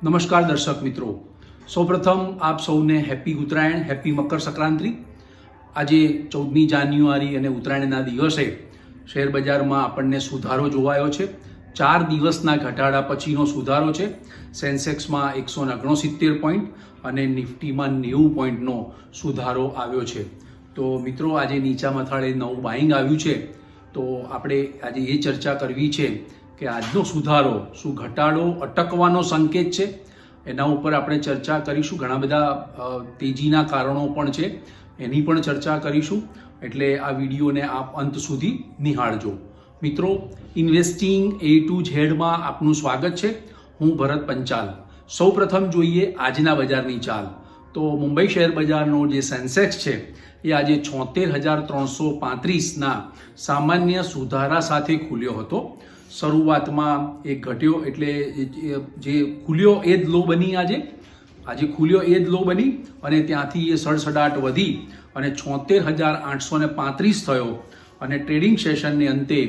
નમસ્કાર દર્શક મિત્રો, સૌપ્રથમ આપ સૌને હેપી ઉત્તરાયણ, હેપી મકર સંક્રાંતિ। આજે 14મી જાન્યુઆરી અને ઉત્તરાયણના દિવસે શેર બજારમાં આપણને સુધારો જોવાયો છે। 4 દિવસના ઘટાડા પછીનો સુધારો છે। સેન્સેક્સમાં 169 પોઈન્ટ અને નિફ્ટીમાં 90 પોઈન્ટનો સુધારો આવ્યો છે। તો મિત્રો, આજે નીચા મથાળે નવું બાઇંગ આવ્યું છે, તો આપણે આજે એ ચર્ચા કરવી છે કે આજનો સુધારો શું ઘટાડો અટકવાનો સંકેત છે, એના ઉપર આપણે ચર્ચા કરીશું। ઘણા બધા તેજીના કારણો પણ છે, એની પણ ચર્ચા કરીશું, એટલે આ વિડીયોને આપ અંત સુધી નિહાળજો। મિત્રો, ઇન્વેસ્ટિંગ A to Z માં આપનું સ્વાગત છે। હું ભરત પંચાલ। સૌપ્રથમ જોઈએ આજના બજારની ચાલ। તો મુંબઈ શેર બજારનો જે સેન્સેક્સ છે એ આજે 76,335ના સામાન્ય સુધારા સાથે ખુલ્યો હતો। શરૂઆતમાં એ ઘટ્યો, એટલે જે ખુલ્યો એ જ લો બની। આજે ખુલ્યો એ જ લો બની અને ત્યાંથી એ સડસડાટ વધી અને 76,835 થયો અને ટ્રેડિંગ સેશનને અંતે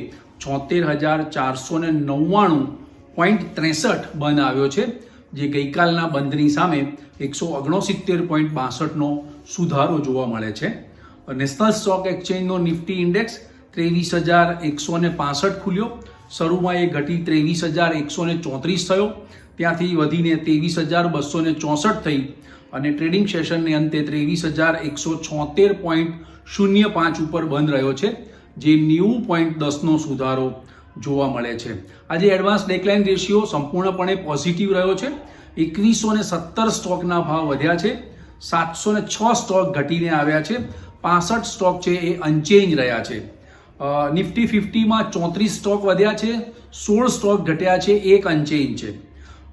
76,499.63 બંધ આવ્યો છે, જે ગઈકાલના બંધની સામે 169.62નો સુધારો જોવા મળે છે। નેશનલ સ્ટોક એક્સચેન્જનો નિફ્ટી ઇન્ડેક્સ 23,165 ખુલ્યો। શરૂમાં એ ઘટી 23,134 થયો, ત્યાંથી વધીને 23,264 થઈ અને ટ્રેડિંગ સેશનને અંતે 23,176.05 ઉપર બંધ રહ્યો છે, જે 90.10નો સુધારો જોવા મળે છે। આજે એડવાન્સ ડેક્લાઇન રેશિયો સંપૂર્ણપણે પોઝિટિવ રહ્યો છે। 2117 સ્ટોકના ભાવ વધ્યા છે, 706 સ્ટોક ઘટીને આવ્યા છે, 65 સ્ટોક છે એ અનચેન્જ રહ્યા છે। નિફ્ટી 50માં 34 સ્ટોક વધ્યા છે, 16 સ્ટોક ઘટ્યા છે, 1 અનચેન્જ છે।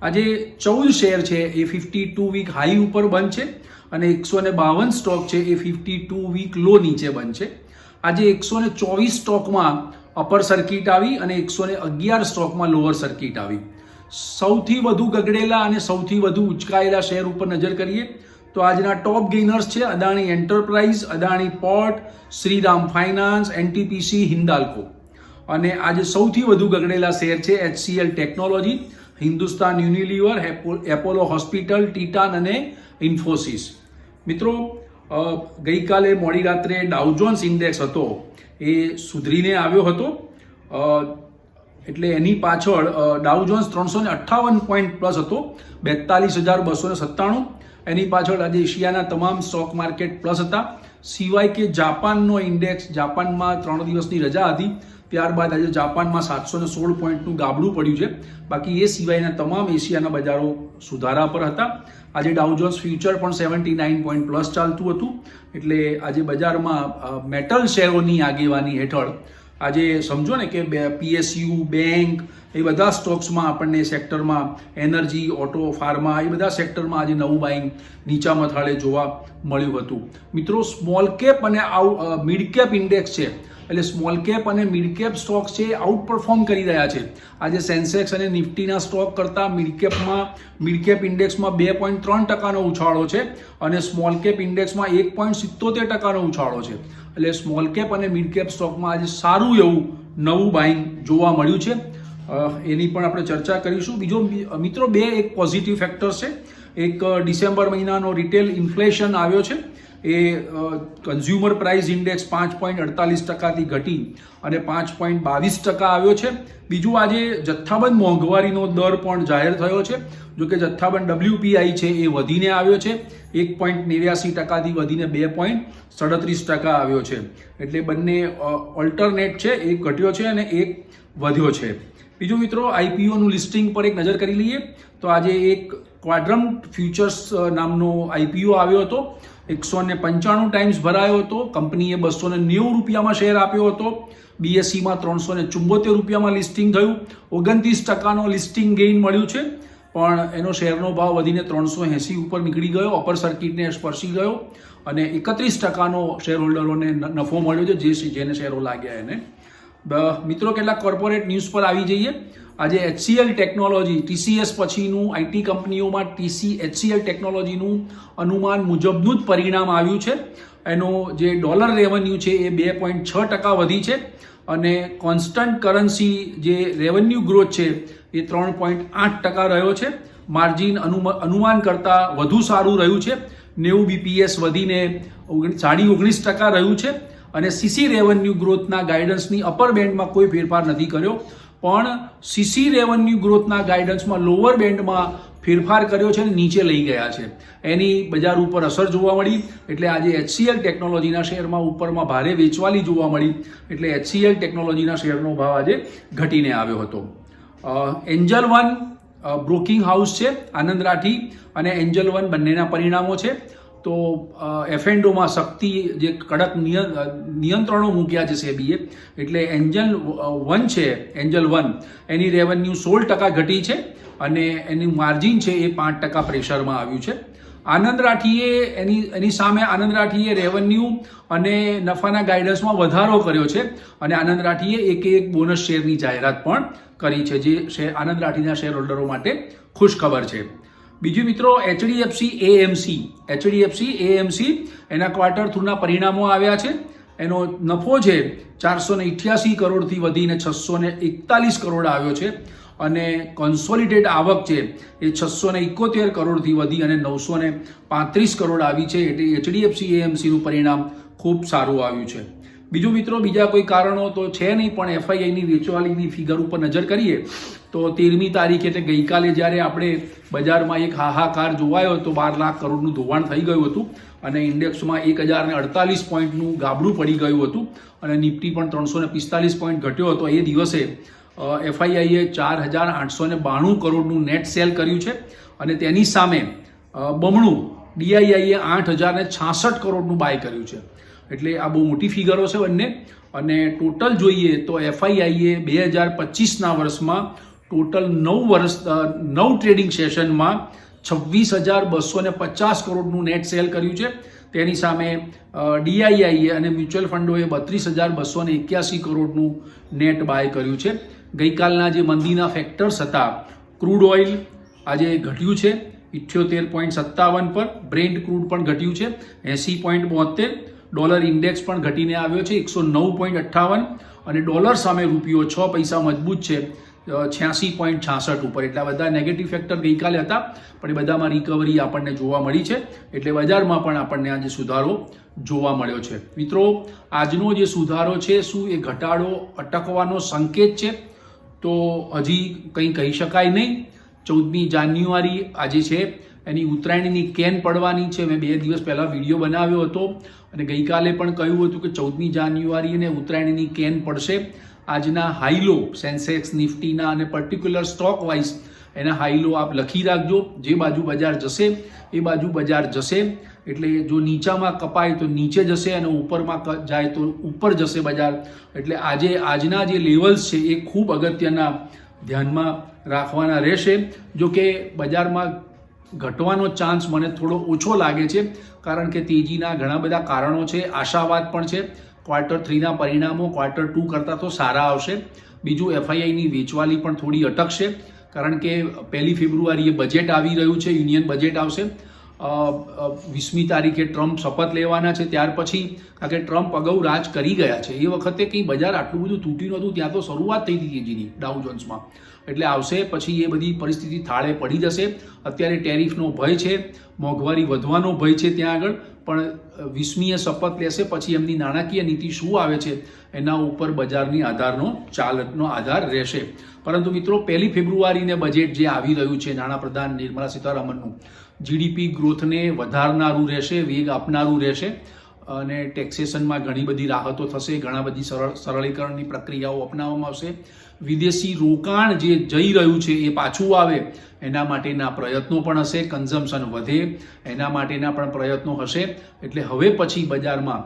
આજે 14 શેર છે એ 52 વીક હાઈ ઉપર બંધ છે અને 152 સ્ટોક છે એ 52 વીક લો નીચે બંધ છે। આજે 124 સ્ટોકમાં અપર સર્કિટ આવી અને 111 સ્ટોકમાં લોઅર સર્કિટ આવી। સૌથી વધુ ગગડેલા અને સૌથી વધુ ઉચકાયેલા શેર ઉપર નજર કરીએ તો આજના ટોપ ગેઇનર્સ છે Adani enterprise, Adani port, Shriram finance, NTPC, Hindalco. અને આજે સૌથી વધુ ગગડેલા શેર છે HCL technology, Hindustan Unilever, Apollo hospital, Titan અને ઇન્ફોસિસ। મિત્રો, ગઈકાલે મોડી રાત્રે ડાઉજોન્સ ઇન્ડેક્સ હતો એ સુધરીને આવ્યો હતો, એટલે એની પાછળ ડાઉજોન્સ 358 પોઈન્ટ પ્લસ હતો, 42,297। એની પાછળ આજે એશિયાના તમામ સ્ટોક માર્કેટ પ્લસ હતા, સિવાય કે જાપાનનો ઇન્ડેક્સ, જાપાનમાં 3 દિવસની રજા હતી, ત્યારબાદ આજે જાપાનમાં 716 પોઈન્ટનું ગાબડું પડ્યું છે। બાકી એ સિવાયના તમામ એશિયાના બજારો સુધારા પર હતા। આજે ડાઉજોન્સ ફ્યુચર પણ 79 પોઈન્ટ પ્લસ ચાલતું હતું, એટલે આજે બજારમાં મેટલ શેરોની આગેવાની હેઠળ આજે સમજો ને કે PSU, બેંક, એ બધા સ્ટોક્સમાં આપણને સેક્ટરમાં એનર્જી, ઓટો, ફાર્મા, એ બધા સેક્ટરમાં આજે નવું બાઇંગ નીચા મથાળે જોવા મળ્યું હતું। મિત્રો, સ્મોલ કેપ અને મિડ કેપ ઇન્ડેક્સ છે, એટલે સ્મોલ કેપ અને મિડ કેપ સ્ટોક્સ છે આઉટ પરફોર્મ કરી રહ્યા છે। આજે સેન્સેક્સ અને નિફ્ટીના સ્ટોક કરતાં મિડ કેપ ઇન્ડેક્સમાં 2.3%નો ઉછાળો છે અને સ્મોલ કેપ ઇન્ડેક્સમાં 1.77%નો ઉછાળો છે। એટલે સ્મોલ કેપ અને મિડ કેપ સ્ટોકમાં આજે સારું એવું નવું બાઇંગ જોવા મળ્યું છે, એની પણ આપણે ચર્ચા કરીશું। બીજો મિત્રો, એક પોઝિટિવ ફેક્ટર્સ છે। એક ડિસેમ્બર મહિનાનો રિટેલ ઇન્ફ્લેશન આવ્યો છે, એ કન્ઝ્યુમર પ્રાઇસ ઇન્ડેક્સ 5.48%થી ઘટી અને 5.22% આવ્યો છે। બીજું, આજે જથ્થાબંધ મોંઘવારીનો દર પણ જાહેર થયો છે, જો કે જથ્થાબંધ WPI છે એ વધીને આવ્યો છે, 1.89%થી વધીને 2.37% આવ્યો છે। એટલે બંને ઓલ્ટરનેટ છે, એક ઘટ્યો છે અને એક વધ્યો છે। બીજું મિત્રો, IPOનું લિસ્ટિંગ પર એક નજર કરી લઈએ તો આજે એક ક્વાડ્રન્ટ ફ્યુચર્સ નામનો IPO આવ્યો હતો, 195 ટાઈમ્સ ભરાયો હતો, કંપનીએ 290 રૂપિયામાં શેર આપ્યો હતો, BSEમાં 374 રૂપિયામાં લિસ્ટિંગ થયું, 29%નો લિસ્ટિંગ ગેઇન મળ્યું છે, પણ એનો શેરનો ભાવ વધીને 380 ઉપર નીકળી ગયો, અપર સર્કિટને સ્પર્શી ગયો અને 31%નો શેર હોલ્ડરોને નફો મળ્યો છે, જેને શેરો લાગ્યા એને। મિત્રો, કેટલાક કોર્પોરેટ ન્યૂઝ પર આવી જઈએ। આજે HCL ટેકનોલોજી, TCS પછીનું IT કંપનીઓમાં HCL ટેકનોલોજીનું અનુમાન મુજબનું જ પરિણામ આવ્યું છે। એનો જે ડોલર રેવન્યુ છે એ 2.6% વધી છે અને કોન્સ્ટન્ટ કરન્સી જે રેવન્યુ ગ્રોથ છે એ એ 3.8% રહ્યો છે. માર્જિન અનુમાન કરતાં વધુ સારું રહ્યું છે, 90 BPS વધીને 19.5% રહ્યું છે. અને સીસી રેવન્યુ ગ્રોથના ગાઈડન્સની અપર બેન્ડમાં કોઈ ફેરફાર નથી કર્યો, પણ સીસી રેવન્યુ ગ્રોથના ગાઈડન્સમાં લોઅર બેન્ડમાં ફેરફાર કર્યો છે અને નીચે લઈ ગયા છે. એની બજાર ઉપર અસર જોવા મળી. એટલે આજે HCL ટેકનોલોજીના શેરમાં ઉપરમાં ભારે વેચવાલી જોવા મળી. એટલે HCL ટેકનોલોજીના શેરનો ભાવ આજે ઘટીને આવ્યો હતો. એન્જલ વન બ્રોકિંગ હાઉસ છે આનંદ રાઠી, અને એન્જલ વન બંનેના પરિણામો છે. તો F&Oમાં શક્તિ જે કડક નિયંત્રણો મૂક્યા છે સેબીએ, એટલે એન્જલ વન એની રેવન્યુ 16% ઘટી છે અને એનું માર્જિન છે એ 5% પ્રેશરમાં આવ્યું છે. આનંદ રાઠીએ એની સામે આનંદ રાઠીએ રેવન્યુ અને નફાના ગાઈડન્સમાં વધારો કર્યો છે, અને આનંદ રાઠીએ એક બોનસ શેરની જાહેરાત પણ કરી છે, જે આનંદ રાઠીના શેર હોલ્ડરો માટે ખુશ ખબર છે. બીજું મિત્રો, HDFC AMC એના ક્વાર્ટર 3ના પરિણામો આવ્યા છે. એનો નફો છે 488 કરોડથી વધીને 641 કરોડ આવ્યો છે, અને કોન્સોલિડેટ આવક છે એ 671 કરોડથી વધી અને 935 કરોડ આવી છે. એટલે HDFC AMCનું પરિણામ ખૂબ સારું આવ્યું છે. બીજું મિત્રો, બીજા કોઈ કારણો તો છે નહીં, પણ FIIની વેચવાલીની ફિગર ઉપર નજર કરીએ તો 13મી તારીખે એટલે ગઈકાલે જ્યારે આપણે બજારમાં એક હાહાકાર જોવાયો તો 12 લાખ કરોડનું ધોવાણ થઈ ગયું હતું, અને ઇન્ડેક્સમાં 1048 પોઈન્ટનું ગાબડું પડી ગયું હતું, અને નિફ્ટી પણ 345 પોઈન્ટ ઘટ્યો હતો. એ દિવસે FIIએ 4892 કરોડનું નેટ સેલ કર્યું છે, અને તેની સામે બમણું DIIએ 8066 કરોડનું બાય કર્યું છે. એટલે આ બહુ મોટી ફિગરો છે બંને. અને ટોટલ જોઈએ તો FIIએ 2025ના વર્ષમાં ટોટલ 9 ટ્રેડિંગ સેશનમાં 26,250 કરોડનું નેટ સેલ કર્યું છે. તેની સામે DIIએ અને મ્યુચ્યુઅલ ફંડોએ 32,281 કરોડનું નેટ બાય કર્યું છે. ગઈકાલના જે મંદીના ફેક્ટર્સ હતા, ક્રૂડ ઓઇલ આજે ઘટ્યું છે 78.57 પર, બ્રેન્ટ ક્રૂડ પણ ઘટ્યું છે 80.72, ડોલર ઇન્ડેક્સ પણ ઘટીને આવ્યો છે 109.58, અને ડોલર સામે રૂપિયો 6 પૈસા મજબૂત છે 86.66 ઉપર. એટલે આ બધા નેગેટિવ ફેક્ટર ગઈકાલે હતા, પણ એ બધામાં રિકવરી આપણને જોવા મળી છે. એટલે બજારમાં પણ આપણને આજે સુધારો જોવા મળ્યો છે. મિત્રો, આજનો જે સુધારો છે શું એ ઘટાડો અટકવાનો સંકેત છે? તો હજી કંઈ કહી શકાય નહીં. 14મી જાન્યુઆરી આજે છે, એની ઉત્તરાયણની કેન પડવાની છે. મેં 2 દિવસ પહેલાં વિડીયો બનાવ્યો હતો, અને ગઈકાલે પણ કહ્યું હતું કે 14મી જાન્યુઆરીને ઉત્તરાયણની કેન પડશે. આજના હાઈલો સેન્સેક્સ, નિફ્ટીના અને પર્ટિક્યુલર સ્ટોક વાઇઝ એના હાઈલો આપ લખી રાખજો. જે બાજુ બજાર જશે એ બાજુ બજાર જશે. એટલે જો નીચામાં કપાય તો નીચે જશે, અને ઉપરમાં જાય તો ઉપર જશે બજાર. એટલે આજના જે લેવલ્સ છે એ ખૂબ અગત્યના ધ્યાનમાં રાખવાના રહેશે. જો કે બજારમાં ઘટવાનો ચાન્સ મને થોડો ઓછો લાગે છે, કારણ કે તેજીના ઘણા બધા કારણો છે, આશાવાદ પણ છે. ક્વાર્ટર 3ના પરિણામો ક્વાર્ટર 2 કરતાં તો સારા આવશે. બીજું, FIIની વેચવાલી પણ થોડી અટકશે, કારણ કે 1 ફેબ્રુઆરીએ બજેટ આવી રહ્યું છે, યુનિયન બજેટ આવશે. 20મી તારીખે ટ્રમ્પ શપથ લેવાના છે. ત્યાર પછી, કારણ કે ટ્રમ્પ અગાઉ રાજ કરી ગયા છે, એ વખતે કંઈ બજાર આટલું બધું તૂટ્યું નહોતું, ત્યાં તો શરૂઆત થઈ હતી તેજીની ડાઉ જોન્સમાં. એટલે આવશે પછી એ બધી પરિસ્થિતિ થાળે પડી જશે. અત્યારે ટેરિફનો ભય છે, મોંઘવારી વધવાનો ભય છે ત્યાં આગળ, પણ 20મીએ શપથ લેશે પછી એમની નાણાકીય નીતિ શું આવે છે એના ઉપર બજારની ચાલનો આધાર રહેશે. પરંતુ મિત્રો, 1 ફેબ્રુઆરીને બજેટ જે આવી રહ્યું છે નાણાપ્રધાન નિર્મલા સીતારામનનું, GDP ગ્રોથને વધારનારું રહેશે, વેગ આપનારું રહેશે, અને ટેક્સેશનમાં ઘણી બધી રાહતો થશે, ઘણા બધી સરળીકરણની પ્રક્રિયાઓ અપનાવવામાં આવશે. વિદેશી રોકાણ જે જઈ રહ્યું છે એ પાછું આવે એના માટેના પ્રયત્નો પણ હશે. કન્ઝમ્પશન વધે એના માટેના પણ પ્રયત્નો હશે. એટલે હવે પછી બજારમાં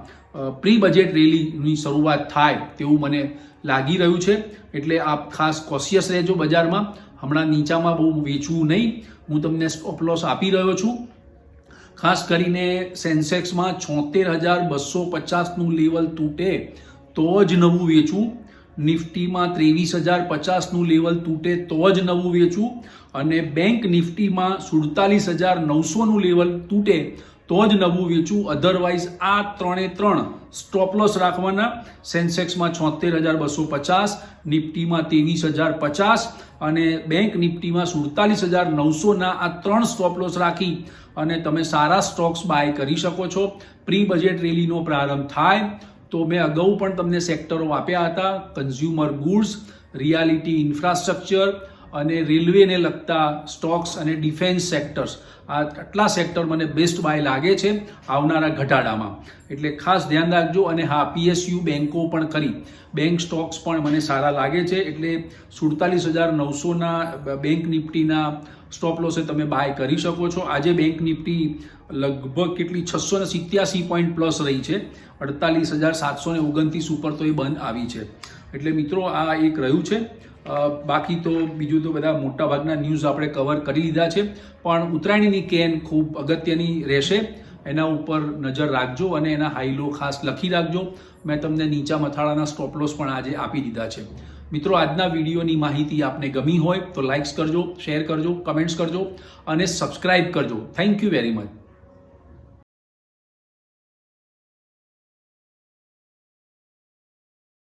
પ્રી બજેટ રેલીની શરૂઆત થાય તેવું મને લાગી રહ્યું છે. એટલે આપ ખાસ કોશિયસ રહેજો બજારમાં. હમણાં નીચામાં બહુ વેચવું નહીં. હું તમને સ્ટોપ લોસ આપી રહ્યો છું. ખાસ કરીને સેન્સેક્સમાં 76,250નું લેવલ તૂટે તો જ નવું વેચવું. નિફ્ટીમાં 23,050નું લેવલ તૂટે તો જ નવું વેચવું, અને બેંક નિફ્ટીમાં 47,900નું લેવલ તૂટે તો જ નવું વેચવું, અધરવાઇઝ આ 3 સ્ટોપ લોસ રાખવાના. સેન્સેક્સમાં 76,250, નિફ્ટીમાં 23,050 અને બેંક નિફ્ટીમાં 47,900ના આ 3 સ્ટોપ લોસ રાખી અને તમે સારા સ્ટોક્સ બાય કરી શકો છો. પ્રી બજેટ રેલીનો પ્રારંભ થાય તો મેં અગાઉ પણ તમને સેક્ટરો આપ્યા હતા, કન્ઝ્યુમર ગુડ્સ, રિયાલિટી ઇન્ફ્રાસ્ટ્રક્ચર અને રેલવેને લગતા સ્ટોક્સ અને ડિફેન્સ સેક્ટર્સ. આ આટલા સેક્ટર મને બેસ્ટ બાય લાગે છે આવનારા ઘટાડામાં, એટલે ખાસ ધ્યાન રાખજો. અને હા, PSU બેન્કો પણ ખરી, બેંક સ્ટોક્સ પણ મને સારા લાગે છે, એટલે 47,900ના બેંક નિફ્ટીના સ્ટોપ લોસે તમે બાય કરી શકો છો. આજે બેંક નિફ્ટી લગભગ કેટલી 687 પોઈન્ટ પ્લસ રહી છે, 48,729 ઉપર તો એ બંધ આવી છે. એટલે મિત્રો આ એક રહ્યું છે. બાકી તો બીજું તો બધા મોટા ભાગના ન્યૂઝ આપણે કવર કરી લીધા છે, પણ ઉત્તરાયણની કેન ખૂબ અગત્યની રહેશે, એના ઉપર નજર રાખજો અને એના હાઈ લો ખાસ લખી રાખજો. મેં તમને નીચા મથાળાના સ્ટોપ લોસ પણ આજે આપી દીધા છે. મિત્રો, આજના વિડીયોની માહિતી આપને ગમી હોય તો લાઇક્સ કરજો, શેર કરજો, કમેન્ટ્સ કરજો અને સબસ્ક્રાઇબ કરજો. Thank you very much.